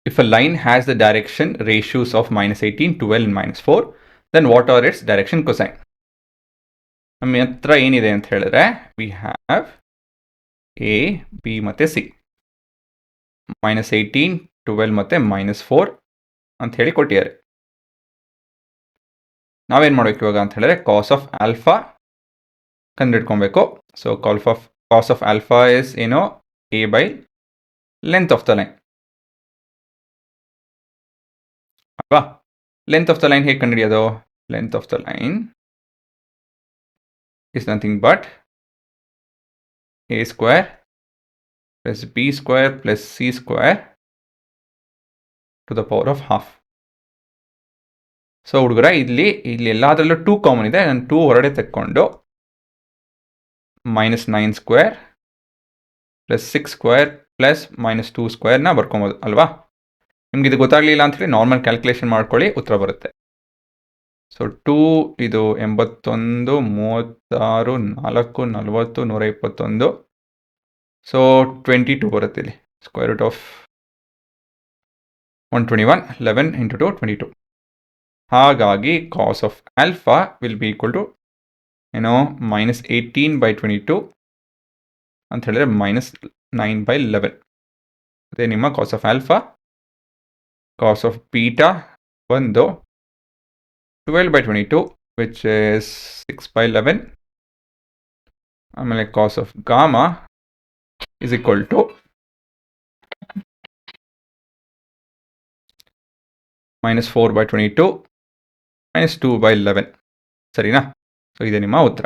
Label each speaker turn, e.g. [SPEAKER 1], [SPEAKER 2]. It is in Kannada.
[SPEAKER 1] If a line has the direction ratios of -18, 12 and -4, then what are its direction cosine? ನಮ್ಮ ಹತ್ರ ಏನಿದೆ ಅಂತ ಹೇಳಿದ್ರೆ ವಿ ಹ್ಯಾವ್ ಎ ಬಿ ಮತ್ತು ಸಿ, -18, 12 ಮತ್ತು -4 ಅಂತ ಹೇಳಿ ಕೊಟ್ಟಿದ್ದಾರೆ. ನಾವೇನು ಮಾಡಬೇಕು ಇವಾಗ ಅಂತ ಹೇಳಿದ್ರೆ ಕಾಸ್ ಆಫ್ ಆಲ್ಫಾ ಕಂಡುಹಿಡ್ಕೊಬೇಕು. So cos of alpha is ಏನೋ a by length of the line ಅಲ್ವಾ. ಲೆಂತ್ ಆಫ್ ದ ಲೈನ್ ಹೇಗೆ ಕಂಡುಹಿಡಿಯೋದು? Length of the line is nothing but a square plus b square plus c square to the power of half. So ಹುಡುಗರ ಇಲ್ಲಿ ಎಲ್ಲಾದ್ರಲ್ಲೂ 2 ಕಾಮನ್ ಇದೆ. ನಾನು 2 ಹೊರಡೆ ತೆಕ್ಕೊಂಡು -9 ಸ್ಕ್ವೇರ್ ಪ್ಲಸ್ 6 ಸ್ಕ್ವೇರ್ ಪ್ಲಸ್ -2 ಸ್ಕ್ವೇರ್ನ ಬರ್ಕೊಬೋದು ಅಲ್ವಾ. ನಿಮ್ಗೆ ಇದು ಗೊತ್ತಾಗಲಿಲ್ಲ ಅಂತ ಹೇಳಿ ನಾರ್ಮಲ್ ಕ್ಯಾಲ್ಕುಲೇಷನ್ ಮಾಡ್ಕೊಳ್ಳಿ, ಉತ್ತರ ಬರುತ್ತೆ. ಸೊ 2 ಇದು 81, 36, 4, 40, 121. ಸೊ 22 ಬರುತ್ತೆ ಇಲ್ಲಿ. Square root of 121, 11 into 2, 22. ಹಾಗಾಗಿ cos of alpha will be equal to ಏನೋ -18/22 ಅಂತ ಹೇಳಿದ್ರೆ -9/11. ಅದೇ ನಿಮ್ಮ cos of alpha. Cos of beta ಒಂದು 12/22 ವಿಚ್ ಇಸ್ 6/11. ಆಮೇಲೆ cos of gamma is equal to -4/22 -2/11. ಸರಿನಾ? ಸೊ ಇದೆ ನಿಮ್ಮ ಉತ್ತರ.